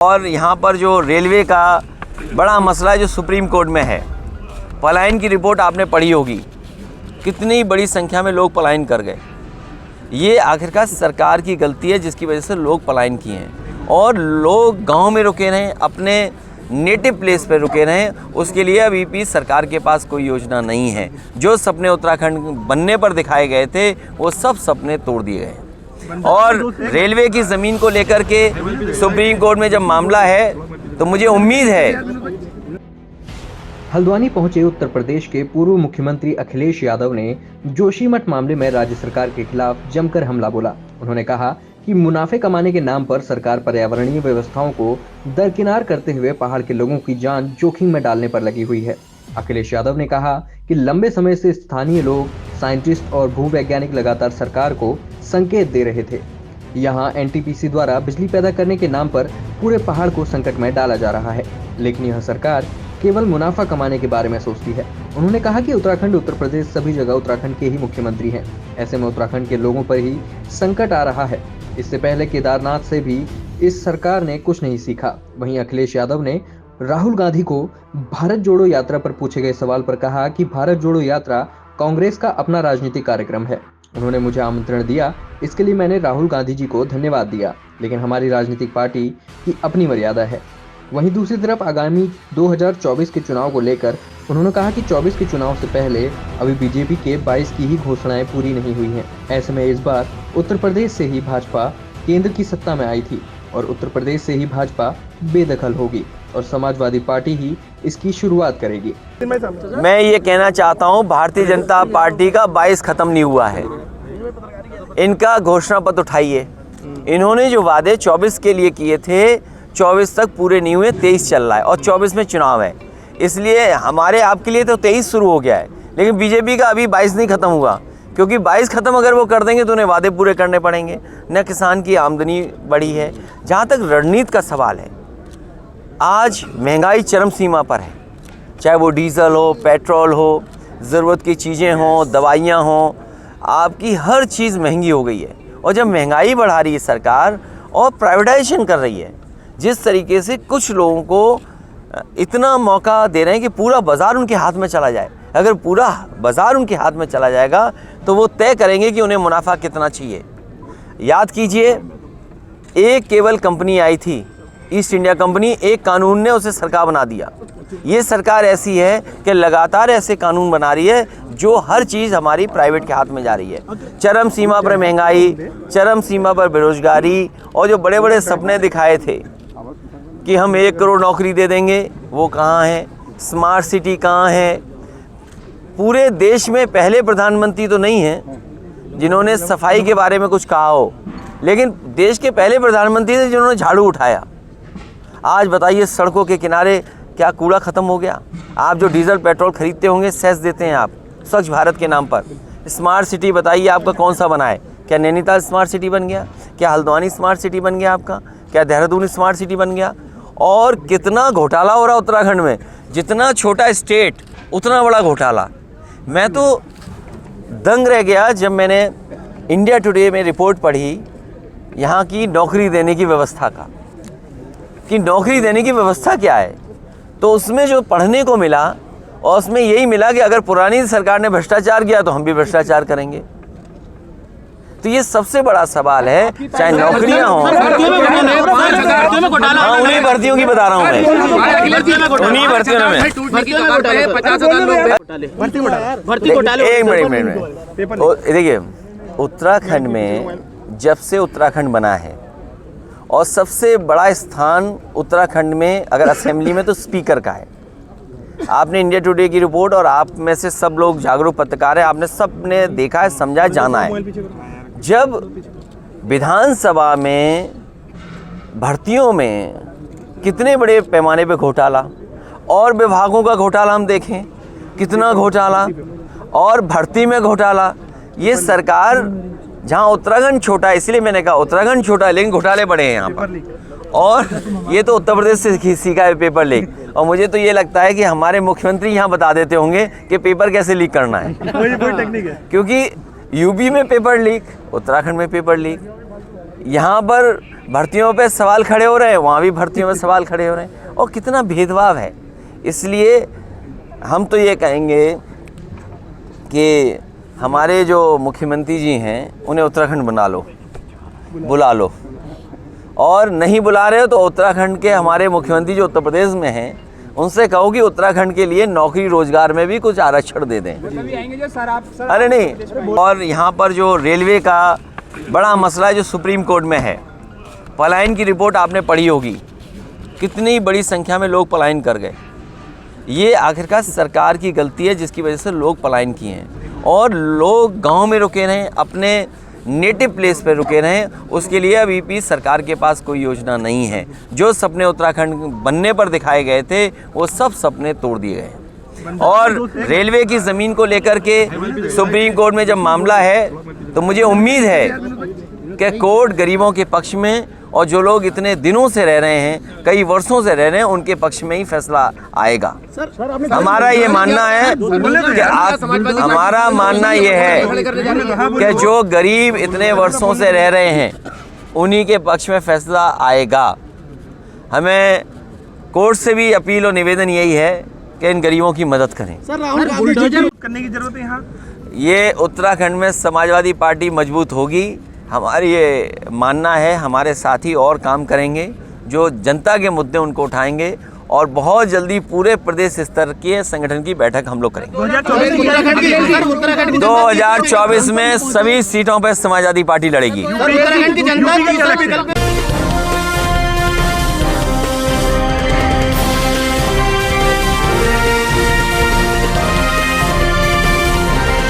और यहाँ पर जो रेलवे का बड़ा मसला है जो सुप्रीम कोर्ट में है, पलायन की रिपोर्ट आपने पढ़ी होगी, कितनी बड़ी संख्या में लोग पलायन कर गए। ये आखिरकार सरकार की गलती है जिसकी वजह से लोग पलायन किए हैं और लोग गांव में रुके रहें, अपने नेटिव प्लेस पर रुके रहें। उसके लिए अभी भी सरकार के पास कोई योजना नहीं है। जो सपने उत्तराखंड बनने पर दिखाए गए थे वो सब सपने तोड़ दिए गए। और रेलवे की ज़मीन को लेकर के सुप्रीम कोर्ट में जब मामला है तो मुझे उम्मीद है। हल्द्वानी पहुंचे उत्तर प्रदेश के पूर्व मुख्यमंत्री अखिलेश यादव ने जोशीमठ मामले में राज्य सरकार के खिलाफ जमकर हमला बोला। उन्होंने कहा कि मुनाफे कमाने के नाम पर सरकार पर्यावरणीय व्यवस्थाओं को दरकिनार करते हुए पहाड़ के लोगों की जान जोखिम में डालने पर लगी हुई है। अखिलेश यादव ने कहा कि लंबे समय से स्थानीय लोग, साइंटिस्ट और भूवैज्ञानिक लगातार सरकार को संकेत दे रहे थे। यहाँ एनटीपीसी द्वारा बिजली पैदा करने के नाम पर पूरे पहाड़ को संकट में डाला जा रहा है, लेकिन यह सरकार केवल मुनाफा कमाने के बारे में सोचती है। उन्होंने कहा कि उत्तराखंड, उत्तर प्रदेश सभी जगह उत्तराखंड के ही मुख्यमंत्री हैं। ऐसे में उत्तराखंड के लोगों पर ही संकट आ रहा है। इससे पहले केदारनाथ से भी इस सरकार ने कुछ नहीं सीखा। वहीं अखिलेश यादव ने राहुल गांधी को भारत जोड़ो यात्रा पर पूछे गए सवाल पर कहा कि भारत जोड़ो यात्रा कांग्रेस का अपना राजनीतिक कार्यक्रम है। उन्होंने मुझे आमंत्रण दिया, इसके लिए मैंने राहुल गांधी जी को धन्यवाद दिया, लेकिन हमारी राजनीतिक पार्टी की अपनी मर्यादा है। वहीं दूसरी तरफ आगामी 2024 के चुनाव को लेकर उन्होंने कहा कि 24 के चुनाव से पहले अभी बीजेपी के 22 की ही घोषणाएं पूरी नहीं हुई हैं। ऐसे में इस बार उत्तर प्रदेश से ही भाजपा केंद्र की सत्ता में आई थी और उत्तर प्रदेश से ही भाजपा बेदखल होगी और समाजवादी पार्टी ही इसकी शुरुआत करेगी। मैं ये कहना चाहता हूँ, भारतीय जनता पार्टी का 22 खत्म नहीं हुआ है। इनका घोषणा पत्र उठाइए। इन्होंने जो वादे 24 के लिए किए थे 24 तक पूरे नहीं हुए, 23 चल रहा है और 24 में चुनाव है। इसलिए हमारे आपके लिए तो 23 शुरू हो गया है, लेकिन बीजेपी का अभी 22 नहीं खत्म हुआ, क्योंकि 22 खत्म अगर वो कर देंगे तो उन्हें वादे पूरे करने पड़ेंगे। न किसान की आमदनी बढ़ी है। जहाँ तक रणनीति का सवाल है, आज महंगाई चरम सीमा पर है। चाहे वो डीजल हो, पेट्रोल हो, ज़रूरत की चीज़ें हों, दवाइयाँ हों, आपकी हर चीज़ महंगी हो गई है। और जब महंगाई बढ़ा रही है सरकार और प्राइवेटाइजेशन कर रही है, जिस तरीके से कुछ लोगों को इतना मौका दे रहे हैं कि पूरा बाज़ार उनके हाथ में चला जाए। अगर पूरा बाज़ार उनके हाथ में चला जाएगा तो वो तय करेंगे कि उन्हें मुनाफा कितना चाहिए। याद कीजिए, एक केवल कंपनी आई थी, ईस्ट इंडिया कंपनी, एक कानून ने उसे सरकार बना दिया। ये सरकार ऐसी है कि लगातार ऐसे कानून बना रही है जो हर चीज़ हमारी प्राइवेट के हाथ में जा रही है। चरम सीमा पर महंगाई, चरम सीमा पर बेरोजगारी, और जो बड़े बड़े सपने दिखाए थे कि हम 1 करोड़ नौकरी दे देंगे, वो कहाँ है? स्मार्ट सिटी कहाँ है? पूरे देश में पहले प्रधानमंत्री तो नहीं हैं जिन्होंने सफाई के बारे में कुछ कहा हो, लेकिन देश के पहले प्रधानमंत्री थे जिन्होंने झाड़ू उठाया। आज बताइए, सड़कों के किनारे क्या कूड़ा ख़त्म हो गया? आप जो डीजल पेट्रोल खरीदते होंगे, सेस देते हैं आप स्वच्छ भारत के नाम पर। स्मार्ट सिटी बताइए आपका कौन सा बना है? क्या नैनीताल स्मार्ट सिटी बन गया? क्या हल्द्वानी स्मार्ट सिटी बन गया आपका? क्या देहरादून स्मार्ट सिटी बन गया? और कितना घोटाला हो रहा उत्तराखंड में। जितना छोटा स्टेट उतना बड़ा घोटाला। मैं तो दंग रह गया जब मैंने इंडिया टुडे में रिपोर्ट पढ़ी यहाँ की नौकरी देने की व्यवस्था का, कि नौकरी देने की व्यवस्था क्या है। तो उसमें जो पढ़ने को मिला, और उसमें यही मिला कि अगर पुरानी सरकार ने भ्रष्टाचार किया तो हम भी भ्रष्टाचार करेंगे। तो ये सबसे बड़ा सवाल है, चाहे नौकरियां हों। हाँ, उन्हीं भर्तियों की बता रहा हूँ मैं, उन्हीं भर्तियों में। एक मिनट देखिए, उत्तराखंड में जब से उत्तराखंड बना है, और सबसे बड़ा स्थान उत्तराखंड में अगर असेंबली में तो स्पीकर का है। आपने इंडिया टुडे की रिपोर्ट, और आप में से सब लोग जागरूक पत्रकार हैं, आपने सब ने देखा है, समझा, जाना है। जब विधानसभा में भर्तियों में कितने बड़े पैमाने पे घोटाला, और विभागों का घोटाला हम देखें कितना घोटाला, और भर्ती में घोटाला। ये सरकार, जहाँ उत्तराखंड छोटा है, इसलिए मैंने कहा उत्तराखंड छोटा है, लेकिन घोटाले बड़े हैं यहाँ पर। और ये तो उत्तर प्रदेश से सीखा है पेपर लीक। और मुझे तो ये लगता है कि हमारे मुख्यमंत्री यहाँ बता देते होंगे कि पेपर कैसे लीक करना है। क्योंकि यूपी में पेपर लीक, उत्तराखंड में पेपर लीक, यहाँ पर भर्तियों पे सवाल खड़े हो रहे हैं, वहाँ भी भर्तियों में सवाल खड़े हो रहे हैं, और कितना भेदभाव है। इसलिए हम तो ये कहेंगे कि हमारे जो मुख्यमंत्री जी हैं उन्हें उत्तराखंड बुला लो, और नहीं बुला रहे हो तो उत्तराखंड के हमारे मुख्यमंत्री जो उत्तर प्रदेश में हैं उनसे कहो कि उत्तराखंड के लिए नौकरी रोजगार में भी कुछ आरक्षण दे दें। अरे नहीं, और यहाँ पर जो रेलवे का बड़ा मसला है जो सुप्रीम कोर्ट में है, पलायन की रिपोर्ट आपने पढ़ी होगी, कितनी बड़ी संख्या में लोग पलायन कर गए। ये आखिरकार सरकार की गलती है जिसकी वजह से लोग पलायन किए हैं, और लोग गांव में रुके रहें, अपने नेटिव प्लेस पे रुके रहें, उसके लिए अभी भी सरकार के पास कोई योजना नहीं है। जो सपने उत्तराखंड बनने पर दिखाए गए थे वो सब सपने तोड़ दिए गए। और रेलवे की ज़मीन को लेकर के सुप्रीम कोर्ट में जब मामला है तो मुझे उम्मीद है कि कोर्ट गरीबों के पक्ष में, और जो लोग इतने दिनों से रह रहे हैं, कई वर्षों से रह रहे हैं, उनके पक्ष में ही फैसला आएगा। हमारा ये मानना है कि हमारा मानना ये है कि जो गरीब इतने वर्षों से रह रहे हैं उन्हीं के पक्ष में फैसला आएगा। हमें कोर्ट से भी अपील और निवेदन यही है कि इन गरीबों की मदद करें। सर, राहुल बुलडोजर करने की जरूरत है यहाँ। ये उत्तराखंड में समाजवादी पार्टी मजबूत होगी, हमारी ये मानना है। हमारे साथी और काम करेंगे, जो जनता के मुद्दे उनको उठाएंगे, और बहुत जल्दी पूरे प्रदेश स्तर के संगठन की बैठक हम लोग करेंगे। 2024 में सभी सीटों पर समाजवादी पार्टी लड़ेगी।